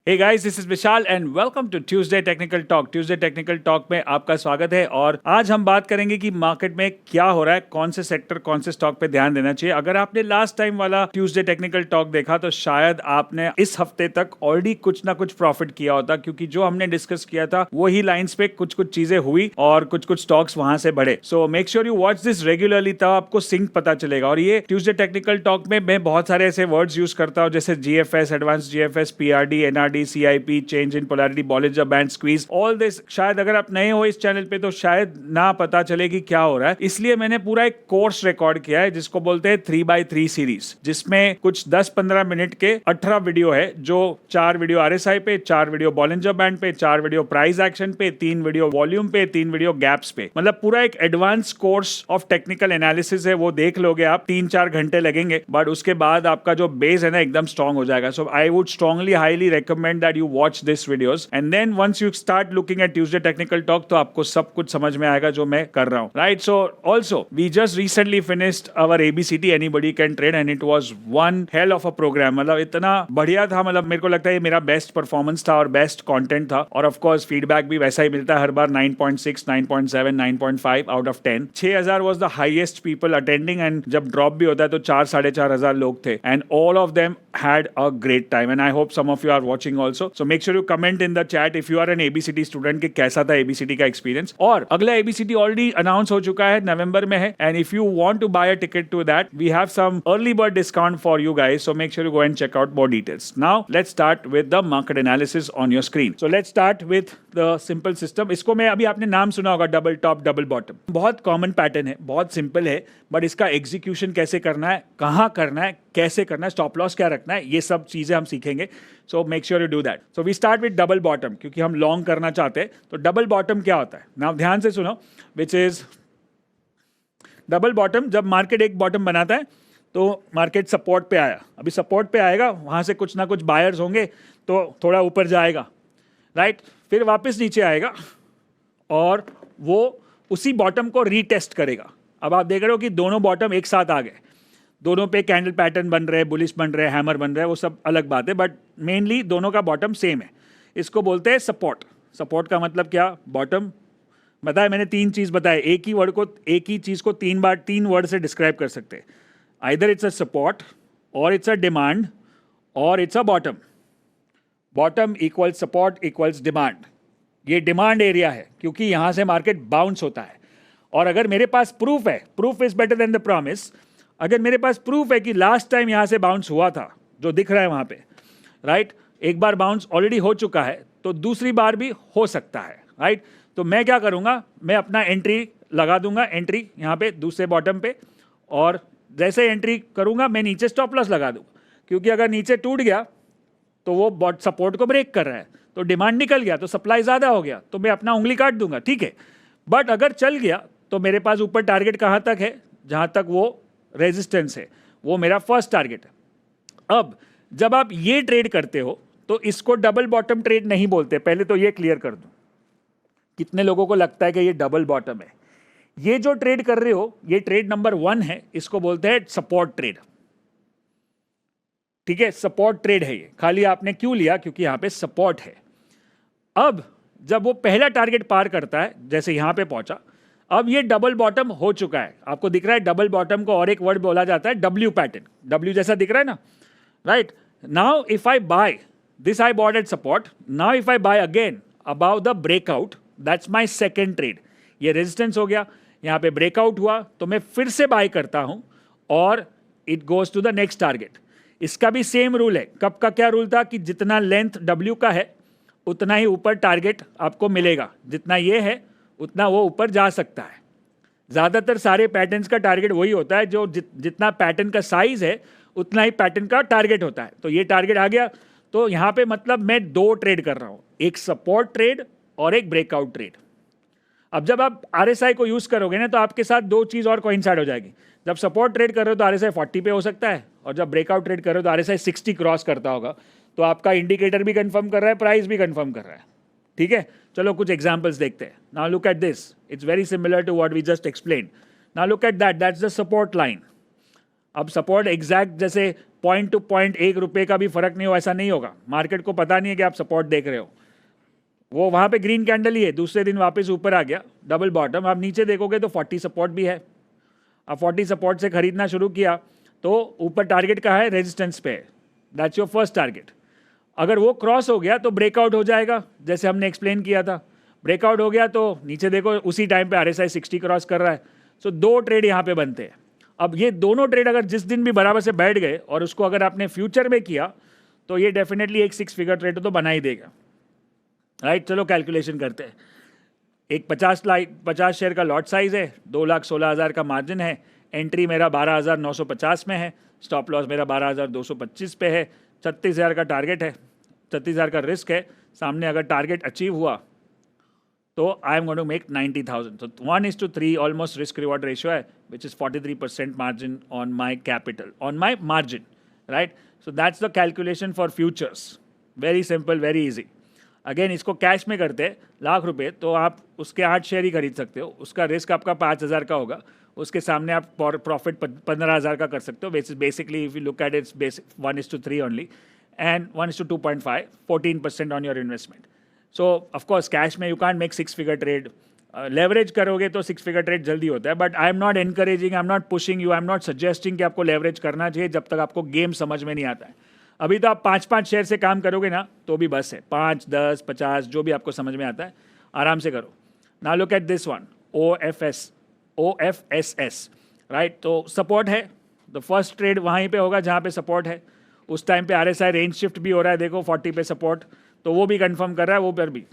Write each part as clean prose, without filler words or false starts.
Hey guys, this is Vishal and welcome to Tuesday technical talk. Tuesday technical talk में आपका स्वागत है और आज हम बात करेंगे कि मार्केट में क्या हो रहा है, कौन से सेक्टर, कौन से स्टॉक पे ध्यान देना चाहिए। अगर आपने लास्ट टाइम वाला ट्यूसडे टेक्निकल टॉक देखा तो शायद आपने इस हफ्ते तक ऑलरेडी कुछ ना कुछ प्रॉफिट किया होता, क्योंकि जो हमने डिस्कस किया था वही लाइंस पे कुछ कुछ चीजें हुई और कुछ कुछ स्टॉक्स वहां से बढ़े। सो make sure you watch this regularly, तब आपको सिंक पता चलेगा। और ये ट्यूसडे टेक्निकल टॉक में मैं बहुत सारे ऐसे वर्ड्स यूज करता हूँ जैसे GFS, advance GFS, PRD, NRD, CIP, change in polarity, Bollinger band, squeeze, all this. शायद अगर आप नए हो इस चैनल पे तो शायद ना पता चले कि क्या हो रहा है, इसलिए मैंने पूरा एक कोर्स रिकॉर्ड किया है जिसको बोलते हैं 3x3 सीरीज, जिसमें कुछ 10-15 मिनट के 18 वीडियो है, जो 4 वीडियो आरएसआई पे, 4 वीडियो बॉलिंजर बैंड पे, 4 वीडियो प्राइस एक्शन पे, 3 वीडियो वॉल्यूम पे, 3 वीडियो गैप्स पे। मतलब पूरा एक advance course of technical analysis है, वो देख लोगे आप। 3-4 घंटे लगेंगे, बट उसके बाद आपका जो बेस है ना एकदम स्ट्रॉन्ग हो जाएगा। So I would strongly highly recommend that you watch this videos and then once you start looking at Tuesday Technical Talk तो आपको सब कुछ समझ में आएगा जो मैं कर रहा हूँ, right? So also we just recently finished our ABCD Anybody Can Trade and it was one hell of a program। मतलब इतना बढ़िया था, मतलब मेरे को लगता है ये मेरा बेस्ट परफॉर्मेंस था और बेस्ट कंटेंट था। और ऑफ कोर्स फीडबैक भी वैसा ही मिलता है हर बार, 9.6, 9.7, 9.5 out of 10। 6000 was the highest people attending and जब ड्रॉप भी होता है तो 4-4,500 लोग थे and all of them had a great time and I hope some of you are watching also, so make sure you comment in the chat if you are an ABCD student कि कैसा था ABCD का experience. और अगला ABCD already announce हो चुका है, नवंबर में है, and if you want to buy a ticket to that we have some early bird discount for you guys, so make sure you go and check out more details। Now let's start with the market analysis on your screen। So let's start with the simple system। इसको मैं अभी आपने नाम सुना होगा, double top double bottom. बहुत common pattern है, बहुत सिंपल है, बट इसका एग्जीक्यूशन कैसे करना है, कहाँ करना है, कैसे करना है, स्टॉप लॉस क्या रखना है, ये सब चीजें हम सीखेंगे। So make sure you do that. So we start with double bottom, क्योंकि हम लॉन्ग करना चाहते हैं। तो डबल बॉटम क्या होता है ना, ध्यान से सुनो। विच इज डबल बॉटम, जब मार्केट एक बॉटम बनाता है तो मार्केट सपोर्ट पे आया, अभी सपोर्ट पे आएगा, वहां से कुछ ना कुछ बायर्स होंगे तो थोड़ा ऊपर जाएगा, राइट? फिर वापस नीचे आएगा और वो उसी बॉटम को रीटेस्ट करेगा। अब आप देख रहे हो कि दोनों बॉटम एक साथ आ गए, दोनों पे कैंडल पैटर्न बन रहे हैं, बुलिश बन रहे हैं, हैमर बन रहा है, वो सब अलग बात है, बट मेनली दोनों का बॉटम सेम है। इसको बोलते हैं सपोर्ट। सपोर्ट का मतलब क्या, बॉटम बताया मैंने, 3 चीज बताए। एक ही चीज को 3 वर्ड से डिस्क्राइब कर सकते हैं। आइदर इट्स अ सपोर्ट और इट्स अ डिमांड और it's a bottom. Bottom equal support equals demand. ये डिमांड एरिया है क्योंकि यहां से मार्केट बाउंस होता है। और अगर मेरे पास प्रूफ है, proof is better than the promise, अगर मेरे पास प्रूफ है कि लास्ट टाइम यहां से बाउंस हुआ था, जो दिख रहा है वहां पे, राइट? एक बार बाउंस ऑलरेडी हो चुका है तो दूसरी बार भी हो सकता है, राइट? तो मैं क्या करूंगा, मैं अपना एंट्री लगा दूंगा, एंट्री यहां पे दूसरे बॉटम पे, और जैसे एंट्री करूंगा मैं नीचे स्टॉप लॉस लगा दूंगा, क्योंकि अगर नीचे टूट गया तो वो सपोर्ट को ब्रेक कर रहा है, तो डिमांड निकल गया तो सप्लाई ज्यादा हो गया तो मैं अपना उंगली काट दूंगा, ठीक है। बट अगर चल गया तो मेरे पास ऊपर टारगेट कहां तक है, जहां तक वो रेजिस्टेंस है, वो मेरा फर्स्ट टारगेट है। अब जब आप ये ट्रेड करते हो तो इसको डबल बॉटम ट्रेड नहीं बोलते। पहले तो ये क्लियर कर दूं, कितने लोगों को लगता है कि ये डबल बॉटम है। ये जो ट्रेड कर रहे हो, ये ट्रेड नंबर 1 है, इसको बोलते हैं सपोर्ट ट्रेड, ठीक है? सपोर्ट ट्रेड है ये। खाली आपने क्यों लिया, क्योंकि यहां पे सपोर्ट है। अब जब वो पहला टारगेट पार करता है, जैसे यहां पे पहुंचा, अब ये डबल बॉटम हो चुका है। आपको दिख रहा है डबल बॉटम को और एक वर्ड बोला जाता है डब्ल्यू पैटर्न। डब्ल्यू जैसा दिख रहा है ना, right? Now if I buy this, I bought at support, now if I buy again about the breakout, that's my second trade. ये रेजिस्टेंस हो गया, यहां पे ब्रेकआउट हुआ तो मैं फिर से बाय करता हूं और it goes to the next target. इसका भी सेम रूल है। कब का क्या रूल था कि जितना लेंथ डब्ल्यू का है उतना ही ऊपर टारगेट आपको मिलेगा, जितना ये है उतना वो ऊपर जा सकता है। ज़्यादातर सारे पैटर्न्स का टारगेट वही होता है, जो जितना पैटर्न का साइज है उतना ही पैटर्न का टारगेट होता है। तो ये टारगेट आ गया, तो यहाँ पे मतलब मैं 2 ट्रेड कर रहा हूँ, एक सपोर्ट ट्रेड और एक ब्रेकआउट ट्रेड। अब जब आप RSI को यूज़ करोगे ना तो आपके साथ 2 चीज़ और कोइंसाइड हो जाएगी। जब सपोर्ट ट्रेड कर रहे हो तो RSI 40 पे हो सकता है, और जब ब्रेकआउट ट्रेड कर रहे हो तो RSI 60 क्रॉस करता होगा। तो आपका इंडिकेटर भी कंफर्म कर रहा है, प्राइस भी कंफर्म कर रहा है, ठीक है? चलो कुछ एग्जांपल्स देखते हैं। Now look at this, it's very similar to what we just explain. Now look at that, that's the support line. अब सपोर्ट एग्जैक्ट जैसे पॉइंट टू पॉइंट 1 रुपये का भी फर्क नहीं हो, ऐसा नहीं होगा। मार्केट को पता नहीं है कि आप सपोर्ट देख रहे हो। वो वहाँ पे ग्रीन कैंडल ही है, दूसरे दिन वापस ऊपर आ गया, डबल बॉटम। आप नीचे देखोगे तो 40 सपोर्ट भी है। अब 40 सपोर्ट से खरीदना शुरू किया तो ऊपर टारगेट का है, रेजिस्टेंस पे है, दैट्स योर फर्स्ट टारगेट। अगर वो क्रॉस हो गया तो ब्रेकआउट हो जाएगा, जैसे हमने एक्सप्लेन किया था। ब्रेकआउट हो गया तो नीचे देखो उसी टाइम पे RSI 60 क्रॉस कर रहा है। सो 2 ट्रेड यहाँ पे बनते हैं। अब ये दोनों ट्रेड अगर जिस दिन भी बराबर से बैठ गए और उसको अगर आपने फ्यूचर में किया तो ये डेफिनेटली एक 6 फिगर ट्रेड तो बना ही देगा, राइट। चलो कैलकुलेशन करते हैं। एक 50 शेयर का लॉट साइज है, 2,16,000 का मार्जिन है, एंट्री मेरा 12,950 में है, स्टॉप लॉस मेरा 12,225 पे है, 36,000 का टारगेट है, 36,000 का रिस्क है। सामने अगर टारगेट अचीव हुआ तो I am going to make 90,000। तो 1:3 ऑलमोस्ट रिस्क रिवॉर्ड रेशियो है, which is 43% margin on my capital, on my margin, right. So that's the calculation for futures. Very simple, very easy. Again इसको cash में करते हैं, ₹1,00,000 तो आप उसके 8 share ही खरीद सकते हो। उसका रिस्क आपका 5,000 का होगा, उसके सामने आप प्रॉफिट 15,000 का कर सकते हो। Basically if you look at it's basic 1:3 only and 1:2.5, 14% on your investment. So of course cash में you can make 6 figure trade. Leverage करोगे तो 6 फिगर ट्रेड जल्दी होता है, but I am not encouraging, I am not pushing you, I am not suggesting कि आपको leverage करना चाहिए जब तक आपको गेम समझ में नहीं आता है। अभी तो आप 5-5 शेयर से काम करोगे ना तो भी बस है, 5, 10, 50 जो भी आपको समझ में आता है आराम से करो। Now look at this one, OFSS, right. तो सपोर्ट है, द फर्स्ट ट्रेड वहीं पे होगा जहाँ पे सपोर्ट है। उस टाइम पे RSI रेंज शिफ्ट भी हो रहा है, देखो 40 पे सपोर्ट, तो वो भी कंफर्म कर रहा है, वो पर भी।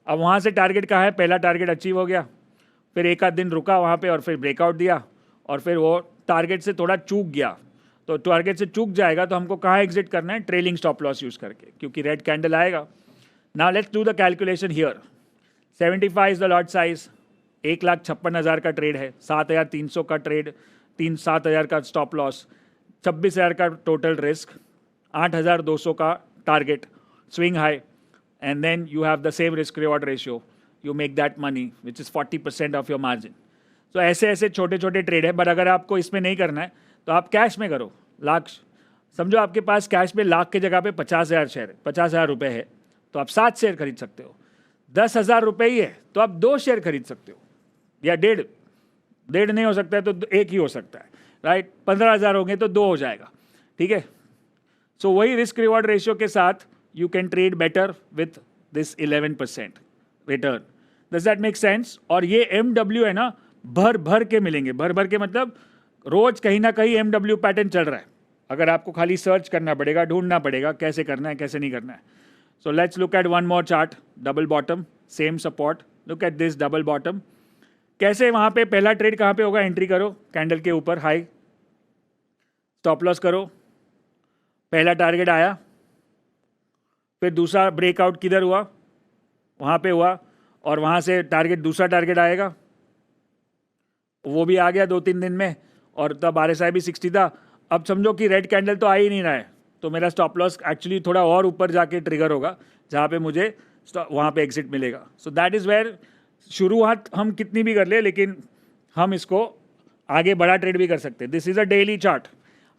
अब वहाँ से टारगेट कहाँ है, पहला टारगेट अचीव हो गया, फिर एक आध दिन रुका वहाँ पे और फिर ब्रेकआउट दिया और फिर वो टारगेट से थोड़ा चूक गया। तो टारगेट से चूक जाएगा तो हमको कहाँ एग्जिट करना है, ट्रेलिंग स्टॉप लॉस यूज़ करके, क्योंकि रेड कैंडल आएगा। Now let's do the calculation here. 75 is the lot size, 1,56,000 का ट्रेड है, 7,300 का ट्रेड, 7,000 का स्टॉप लॉस, 26,000 का टोटल रिस्क, 8,200 का target swing high, and then you have the same risk reward ratio, you make that money which is 40% of your margin. तो ऐसे ऐसे छोटे छोटे ट्रेड है, बट अगर आपको इसमें नहीं करना है तो आप कैश में करो। लाख समझो आपके पास कैश में लाख की जगह पे 50,000 शेयर है, 50,000 रुपये है, तो आप 7 शेयर खरीद सकते हो। 10,000 रुपये ही है तो आप 2 शेयर खरीद सकते हो, या डेढ़ नहीं हो सकता है तो 1 ही हो सकता है, राइट। 15,000 होंगे तो 2 हो जाएगा, ठीक है। सो वही रिस्क रिवॉर्ड रेशियो के साथ you can trade better with this 11% return. Does that make sense? और ये MW है ना, भर के मिलेंगे, भर के मतलब रोज कहीं ना कहीं MW पैटर्न चल रहा है। अगर आपको खाली सर्च करना पड़ेगा, ढूंढना पड़ेगा कैसे करना है कैसे नहीं करना है। So let's look at one more chart, double bottom, same support, look at this double bottom. कैसे वहाँ पे पहला ट्रेड कहाँ पे होगा, एंट्री करो कैंडल के ऊपर हाई, स्टॉप लॉस करो, पहला टारगेट आया, फिर दूसरा ब्रेकआउट किधर हुआ, वहाँ पे हुआ, और वहाँ से टारगेट दूसरा टारगेट आएगा, वो भी आ गया 2-3 दिन में, और तब RSI भी 60 था। अब समझो कि रेड कैंडल तो आ ही नहीं रहा है, तो मेरा स्टॉप लॉस एक्चुअली थोड़ा और ऊपर जाके ट्रिगर होगा, जहाँ पे मुझे वहाँ पे एग्जिट मिलेगा। सो दैट इज़ वेयर शुरुआत हम कितनी भी कर ले, लेकिन हम इसको आगे बड़ा ट्रेड भी कर सकते हैं। This is a daily chart.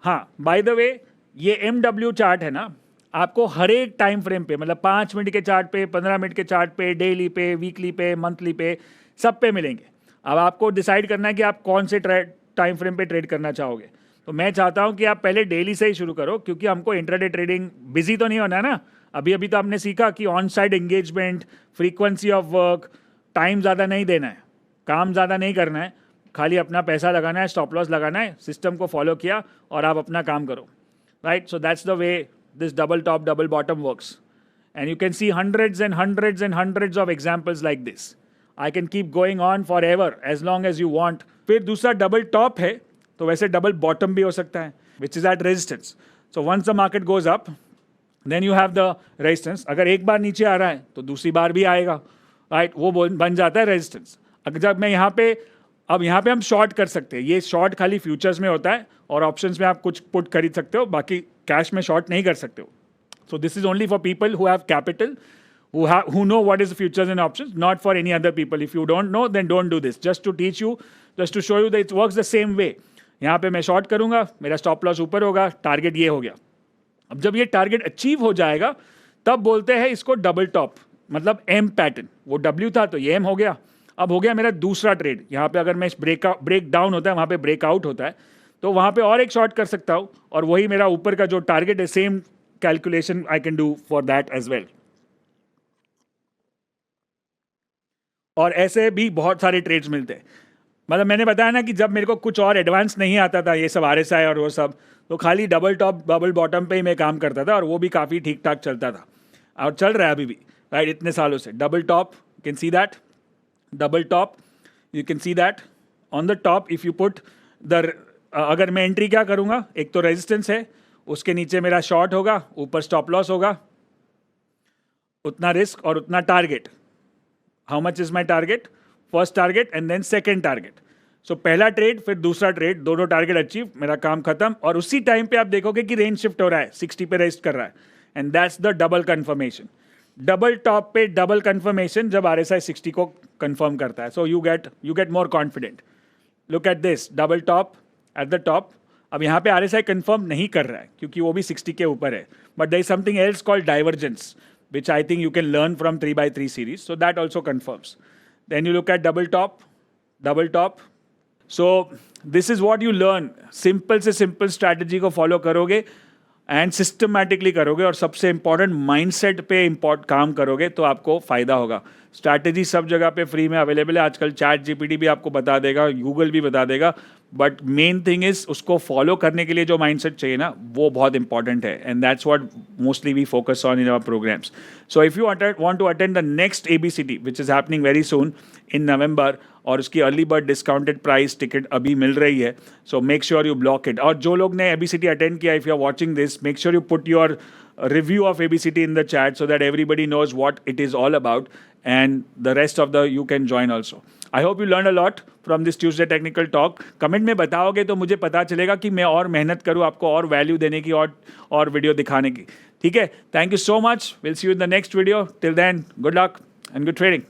हाँ, बाय द वे ये MW चार्ट है ना, आपको हर एक टाइम फ्रेम पे, मतलब 5 मिनट के चार्ट पे, 15 मिनट के चार्ट पे, डेली पे, वीकली पे, मंथली पे, सब पे मिलेंगे। अब आपको डिसाइड करना है कि आप कौन से टाइम फ्रेम पे ट्रेड करना चाहोगे। तो मैं चाहता हूं कि आप पहले डेली से ही शुरू करो, क्योंकि हमको इंट्राडे ट्रेडिंग बिजी तो नहीं होना है ना। अभी तो आपने सीखा कि on side engagement, frequency of work, time ज़्यादा नहीं देना है, काम ज़्यादा नहीं करना है, खाली अपना पैसा लगाना है, स्टॉप लॉस लगाना है, सिस्टम को फॉलो किया और आप अपना काम करो, right. So that's the way this double top double bottom works, and you can see hundreds and hundreds and hundreds of examples like this. I can keep going on forever as long as you want. फिर दूसरा double top है, तो वैसे double bottom भी हो सकता है, which is at resistance. So once the market goes up then you have the resistance. अगर एक बार नीचे आ रहा है तो दूसरी बार भी आएगा, राइट, वो बन जाता है रेजिस्टेंस। अगर जब मैं यहाँ पे, अब यहाँ पे हम शॉर्ट कर सकते हैं, ये शॉर्ट खाली फ्यूचर्स में होता है और ऑप्शंस में आप कुछ पुट खरीद सकते हो, बाकी कैश में शॉर्ट नहीं कर सकते हो। So this is only for people who have capital, who know what is the futures and options, not for any other people. If you don't know, then don't do this. Just to teach you, just to show you that it works the same way. यहाँ पे मैं short करूँगा, मेरा stop loss ऊपर होगा, target ये हो गया। अब जब ये टारगेट अचीव हो जाएगा तब बोलते हैं इसको डबल टॉप, मतलब एम पैटर्न। वो डब्ल्यू था तो ये एम हो गया। अब हो गया मेरा दूसरा ट्रेड। यहाँ पे अगर मैं ब्रेक डाउन होता है, वहाँ पे ब्रेकआउट होता है, तो वहाँ पे और एक शॉर्ट कर सकता हूँ, और वही मेरा ऊपर का जो टारगेट है, same calculation I can do for that as well. और ऐसे भी बहुत सारे ट्रेड्स मिलते हैं। मतलब मैंने बताया ना कि जब मेरे को कुछ और एडवांस नहीं आता था, ये सब RSI और वो सब, तो खाली डबल टॉप डबल बॉटम पे ही मैं काम करता था, और वो भी काफ़ी ठीक ठाक चलता था, और चल रहा है अभी भी, राइट, इतने सालों से। Double top, you can see that, double top, you can see that on the top if you put the, अगर मैं एंट्री क्या करूँगा, एक तो रेजिस्टेंस है, उसके नीचे मेरा शॉर्ट होगा, ऊपर स्टॉप लॉस होगा, उतना रिस्क और उतना target. How much is my target, first target and then second target. So पहला ट्रेड फिर दूसरा ट्रेड, दोनों टारगेट अचीव, मेरा काम खत्म। और उसी टाइम पे आप देखोगे कि रेंज शिफ्ट हो रहा है, 60 पे रेस्ट कर रहा है, and that's the double confirmation. Double top पे डबल कंफर्मेशन जब RSI 60 को कंफर्म करता है, so you get more confident. Look at this, double top at the top. अब यहाँ पे RSI कंफर्म नहीं कर रहा है क्योंकि वो भी 60 के ऊपर है, but there is something else called divergence, which I think you can learn from 3x3 series. So that also confirms. Then you look at double top, double top. So this is what you learn. Simple से simple strategy को follow करोगे and systematically करोगे, और सबसे important mindset पे काम करोगे तो आपको फ़ायदा होगा। स्ट्रैटेजी सब जगह पे फ्री में अवेलेबल है आजकल, ChatGPT भी आपको बता देगा, गूगल भी बता देगा, बट मेन थिंग इज उसको फॉलो करने के लिए जो माइंडसेट चाहिए ना, वो बहुत इंपॉर्टेंट है, and that's what mostly we focus on in our programmes. So if you want to attend the next ABCT which is happening very soon in November, और उसकी early bird discounted price ticket अभी मिल रही है, so make sure you block it. और जो लोग ने ABCT अटेंड किया, if you are watching this, make sure you put your review of ABCT in the chat so that everybody knows what it is all about, and the rest of the you can join also. I hope you learned a lot from this Tuesday Technical Talk. Comment में बताओगे तो मुझे पता चलेगा कि मैं और मेहनत करूँ आपको और वैल्यू देने की और वीडियो दिखाने की। ठीक है, thank you so much, will see you in the next video. Till then, good luck and good trading.